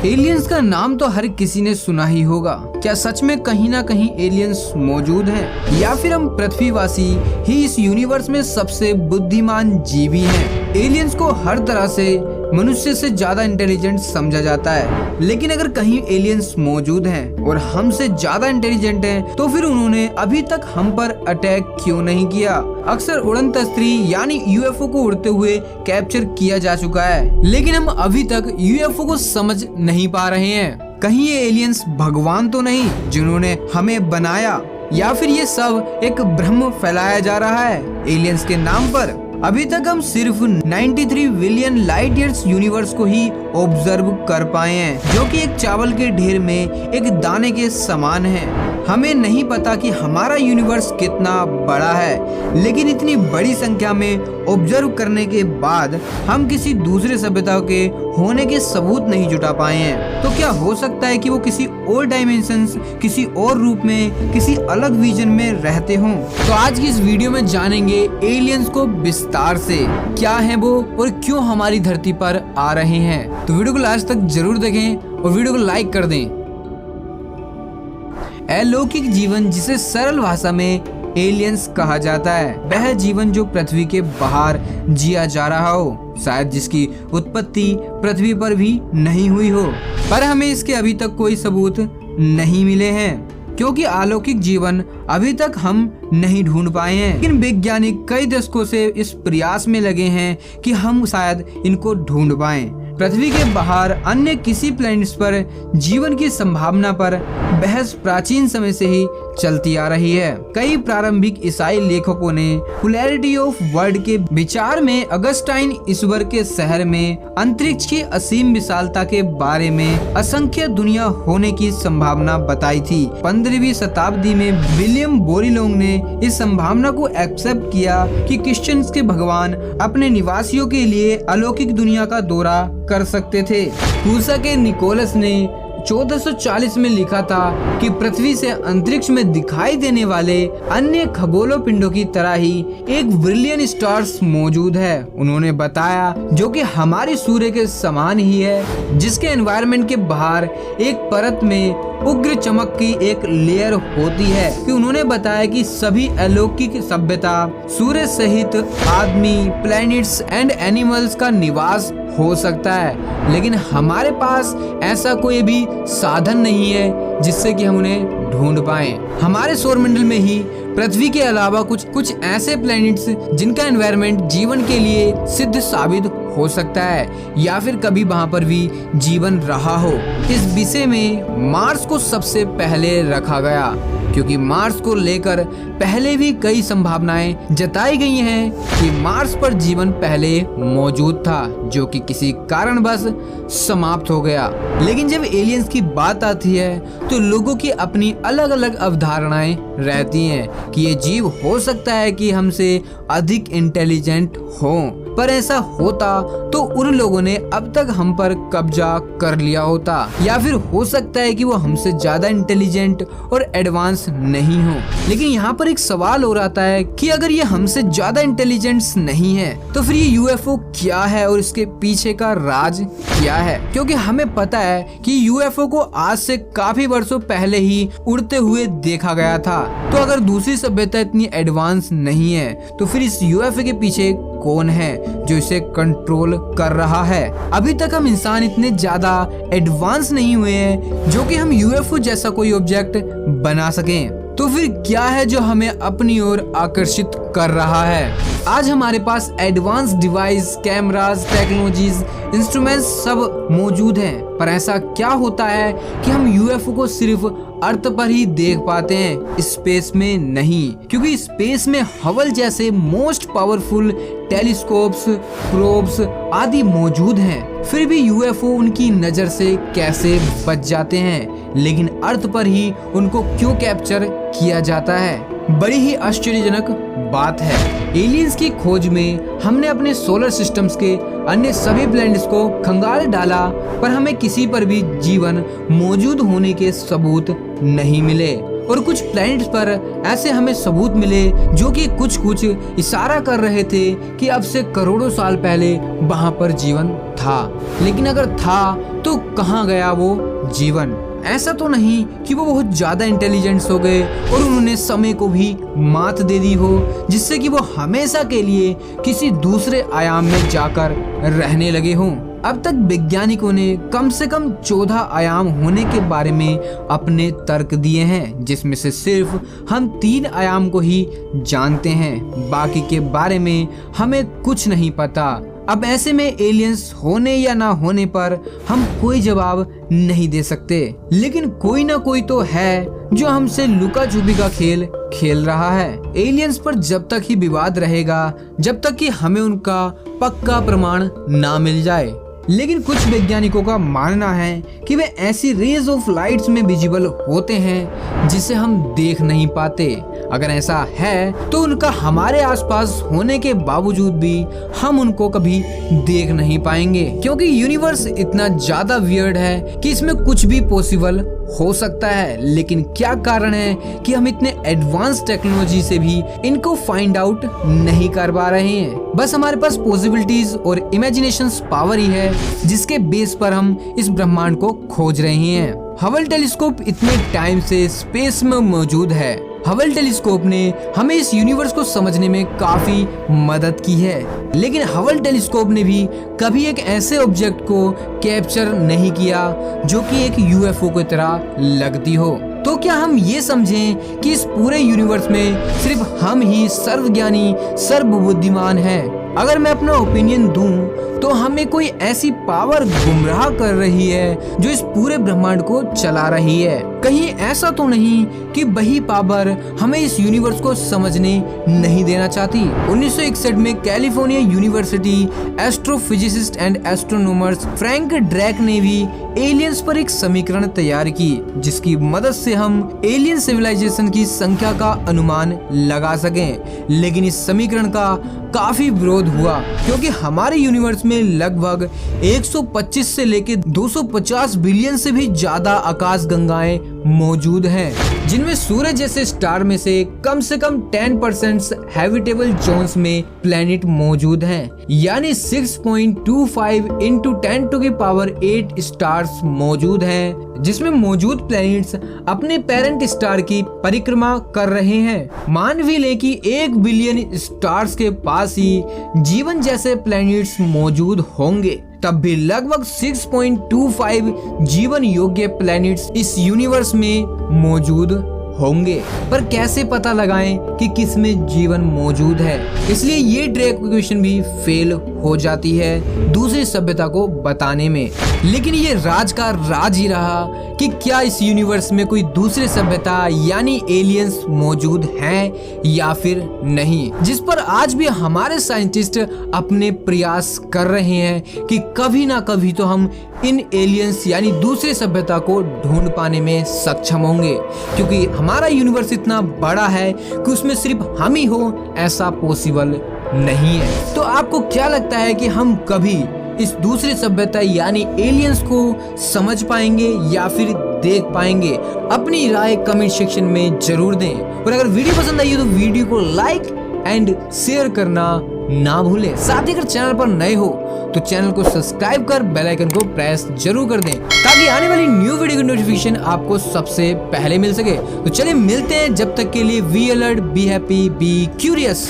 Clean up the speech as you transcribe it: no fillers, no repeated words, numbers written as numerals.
Aliens का नाम तो हर किसी ने सुना ही होगा। क्या सच में कहीं ना कहीं एलियंस मौजूद हैं? या फिर हम पृथ्वीवासी ही इस यूनिवर्स में सबसे बुद्धिमान जीवी हैं? एलियंस को हर तरह से मनुष्य से ज्यादा इंटेलिजेंट समझा जाता है, लेकिन अगर कहीं एलियंस मौजूद हैं और हमसे ज्यादा इंटेलिजेंट हैं, तो फिर उन्होंने अभी तक हम पर अटैक क्यों नहीं किया? अक्सर उड़न तस्त्री यानी यूएफओ को उड़ते हुए कैप्चर किया जा चुका है, लेकिन हम अभी तक यूएफओ को समझ नहीं पा रहे हैं। कहीं ये एलियंस भगवान तो नहीं जिन्होंने हमें बनाया, या फिर ये सब एक भ्रम फैलाया जा रहा है एलियंस के नाम पर? अभी तक हम सिर्फ 93 बिलियन लाइट ईयर्स यूनिवर्स को ही ऑब्जर्व कर पाए हैं, जो कि एक चावल के ढेर में एक दाने के समान है। हमें नहीं पता कि हमारा यूनिवर्स कितना बड़ा है, लेकिन इतनी बड़ी संख्या में ऑब्जर्व करने के बाद हम किसी दूसरे सभ्यता के होने के सबूत नहीं जुटा पाए हैं। तो क्या हो सकता है कि वो किसी और डायमेंशंस, किसी और रूप में, किसी अलग विजन में रहते हों? तो आज की इस वीडियो में जानेंगे एलियंस को विस्तार से, क्या है वो और क्यों हमारी धरती पर आ रहे हैं। तो वीडियो को लास्ट तक जरूर देखें और वीडियो को लाइक कर दें। अलौकिक जीवन, जिसे सरल भाषा में एलियंस कहा जाता है, वह जीवन जो पृथ्वी के बाहर जिया जा रहा हो, शायद जिसकी उत्पत्ति पृथ्वी पर भी नहीं हुई हो, पर हमें इसके अभी तक कोई सबूत नहीं मिले हैं, क्योंकि अलौकिक जीवन अभी तक हम नहीं ढूंढ पाए हैं। लेकिन वैज्ञानिक कई दशकों से इस प्रयास में लगे हैं कि हम शायद इनको ढूंढ पाएं। पृथ्वी के बाहर अन्य किसी प्लैनेट्स पर जीवन की संभावना पर बहस प्राचीन समय से ही चलती आ रही है। कई प्रारंभिक ईसाई लेखकों ने पोलैरिटी ऑफ वर्ल्ड के विचार में अगस्टाइन ईश्वर के शहर में अंतरिक्ष की असीम विशालता के बारे में असंख्य दुनिया होने की संभावना बताई थी। 15वीं शताब्दी में विलियम बोरिलोग ने इस संभावना को एक्सेप्ट किया कि क्रिश्चियंस के भगवान अपने निवासियों के लिए अलौकिक दुनिया का दौरा कर सकते थे। रूसा के निकोलस ने 1440 में लिखा था कि पृथ्वी से अंतरिक्ष में दिखाई देने वाले अन्य खगोलों पिंडों की तरह ही एक ब्रिलियंट स्टार्स मौजूद है। उन्होंने बताया जो कि हमारी सूर्य के समान ही है, जिसके एनवायरनमेंट के बाहर एक परत में उग्र चमक की एक लेयर होती है। कि उन्होंने बताया कि सभी अलौकिक सभ्यता सूर्य सहित आदमी, प्लैनेट्स एंड एनिमल्स का निवास हो सकता है, लेकिन हमारे पास ऐसा कोई भी साधन नहीं है जिससे कि हम उन्हें ढूंढ पाएं। हमारे सौरमंडल में ही पृथ्वी के अलावा कुछ ऐसे प्लैनेट्स जिनका एनवायरनमेंट जीवन के लिए सिद्ध साबित हो सकता है, या फिर कभी वहां पर भी जीवन रहा हो। इस विषय में मार्स को सबसे पहले रखा गया, क्योंकि मार्स को लेकर पहले भी कई संभावनाएं जताई गई हैं कि मार्स पर जीवन पहले मौजूद था, जो कि किसी कारणवश समाप्त हो गया। लेकिन जब एलियंस की बात आती है तो लोगों की अपनी अलग अलग अवधारणाएं रहती हैं कि ये जीव हो सकता है कि हमसे अधिक इंटेलिजेंट हों, पर ऐसा होता तो उन लोगों ने अब तक हम पर कब्जा कर लिया होता, या फिर हो सकता है कि वो हमसे ज्यादा इंटेलिजेंट और एडवांस नहीं हो। लेकिन यहाँ पर एक सवाल और आता है कि अगर ये हमसे ज्यादा इंटेलिजेंस नहीं है तो फिर ये यूएफओ क्या है और इसके पीछे का राज क्या है? क्योंकि हमें पता है कि यूएफओ को आज से काफी वर्षों पहले ही उड़ते हुए देखा गया था। तो अगर दूसरी सभ्यता इतनी एडवांस नहीं है तो फिर इस यूएफओ के पीछे कौन है जो इसे कंट्रोल कर रहा है? अभी तक हम इंसान इतने ज्यादा एडवांस नहीं हुए हैं जो कि हम यूएफओ जैसा कोई ऑब्जेक्ट बना सकें। तो फिर क्या है जो हमें अपनी ओर आकर्षित कर रहा है? आज हमारे पास advance device, cameras, technologies, instruments सब मौजूद हैं, पर ऐसा क्या होता है कि हम यूएफओ को सिर्फ अर्थ पर ही देख पाते हैं, स्पेस में नहीं? क्योंकि स्पेस में हबल जैसे मोस्ट पावरफुल टेलीस्कोप्स, प्रोब्स आदि मौजूद हैं, फिर भी यूएफओ उनकी नजर से कैसे बच जाते हैं, लेकिन अर्थ पर ही उनको क्यों कैप्चर किया जाता है? बड़ी ही आश्चर्यजनक बात है। एलियंस की खोज में हमने अपने सोलर सिस्टम्स के अन्य सभी प्लैनेट्स को खंगाल डाला, पर हमें किसी पर भी जीवन मौजूद होने के सबूत नहीं मिले। और कुछ प्लैनेट्स पर ऐसे हमें सबूत मिले जो कि कुछ इशारा कर रहे थे कि अब से करोड़ों साल पहले वहां पर जीवन था। लेकिन अगर था तो कहाँ गया वो जीवन? ऐसा तो नहीं कि वो बहुत ज्यादा इंटेलिजेंट्स हो गए और उन्होंने समय को भी मात दे दी हो, जिससे कि वो हमेशा के लिए किसी दूसरे आयाम में जाकर रहने लगे हों। अब तक वैज्ञानिकों ने कम से कम 14 आयाम होने के बारे में अपने तर्क दिए हैं, जिसमें से सिर्फ हम 3 आयाम को ही जानते हैं। बाकी के बारे में हमें कुछ नहीं पता। अब ऐसे में एलियंस होने या ना होने पर हम कोई जवाब नहीं दे सकते, लेकिन कोई ना कोई तो है जो हमसे लुका छुपी का खेल खेल रहा है। एलियंस पर जब तक ही विवाद रहेगा, जब तक कि हमें उनका पक्का प्रमाण ना मिल जाए। लेकिन कुछ वैज्ञानिकों का मानना है कि वे ऐसी रेज ऑफ लाइट्स में विजिबल होते हैं जिसे हम देख नहीं पाते। अगर ऐसा है तो उनका हमारे आसपास होने के बावजूद भी हम उनको कभी देख नहीं पाएंगे, क्योंकि यूनिवर्स इतना ज्यादा वियर्ड है कि इसमें कुछ भी पॉसिबल हो सकता है। लेकिन क्या कारण है कि हम इतने एडवांस टेक्नोलॉजी से भी इनको फाइंड आउट नहीं कर पा रहे हैं? बस हमारे पास पॉसिबिलिटीज और इमेजिनेशन पावर ही है जिसके बेस पर हम इस ब्रह्मांड को खोज रहे हैं। हबल टेलीस्कोप इतने टाइम से स्पेस में मौजूद है। हबल टेलीस्कोप ने हमें इस यूनिवर्स को समझने में काफी मदद की है, लेकिन हबल टेलीस्कोप ने भी कभी एक ऐसे ऑब्जेक्ट को कैप्चर नहीं किया जो कि एक यूएफओ की तरह लगती हो। तो क्या हम ये समझें कि इस पूरे यूनिवर्स में सिर्फ हम ही सर्वज्ञानी सर्वबुद्धिमान हैं? अगर मैं अपना ओपिनियन दूं तो हमें कोई ऐसी पावर गुमराह कर रही है जो इस पूरे ब्रह्मांड को चला रही है। कहीं ऐसा तो नहीं कि वही पावर हमें इस यूनिवर्स को समझने नहीं देना चाहती? 1961 में California university astrophysicist and astronomers Frank Drake ने भी एलियंस पर एक समीकरण तैयार की, जिसकी मदद से हम एलियन सिविलाइजेशन की संख्या का अनुमान लगा सकें। लेकिन इस समीकरण का काफी विरोध हुआ, क्योंकि हमारे यूनिवर्स में लगभग 125 से लेकर 250 बिलियन से भी ज्यादा आकाश गंगाएं मौजूद हैं, जिनमें सूरज जैसे स्टार में से कम 10% हैबिटेबल जोन्स में प्लैनेट मौजूद हैं, यानी 6.25 × 10⁸ स्टार्स मौजूद हैं, जिसमें मौजूद प्लैनेट्स अपने पेरेंट स्टार की परिक्रमा कर रहे हैं। मान भी ले कि 1 बिलियन स्टार्स के पास ही जीवन जैसे प्लैनेट्स मौजूद होंगे, तब भी लगभग 6.25 जीवन योग्य प्लैनेट्स इस यूनिवर्स में मौजूद होंगे। पर कैसे पता लगाएं कि किसमें जीवन मौजूद है? इसलिए ये ड्रेक इक्वेशन भी फेल हो जाती है दूसरी सभ्यता को बताने में। लेकिन ये राज का राज ही रहा कि क्या इस यूनिवर्स में कोई दूसरी सभ्यता यानी एलियंस मौजूद हैं या फिर नहीं, जिस पर आज भी हमारे साइंटिस्ट अपने प्रयास कर रहे हैं कि कभी ना कभी तो हम इन एलियंस यानी दूसरी सभ्यता को ढूंढ पाने में सक्षम होंगे, क्योंकि हमारा यूनिवर्स इतना बड़ा है कि उसमें सिर्फ हम ही हो ऐसा पॉसिबल नहीं है। तो आपको क्या लगता है कि हम कभी इस दूसरी सभ्यता यानी एलियंस को समझ पाएंगे या फिर देख पाएंगे? अपनी राय कमेंट सेक्शन में जरूर दें, और अगर वीडियो पसंद आई तो वीडियो को लाइक एंड शेयर करना ना भूलें। साथ ही अगर चैनल पर नए हो तो चैनल को सब्सक्राइब कर बेल आइकन को प्रेस जरूर कर दें, ताकि आने वाली न्यू वीडियो की नोटिफिकेशन आपको सबसे पहले मिल सके। तो चलिए मिलते हैं, जब तक के लिए be alert, be happy, be curious.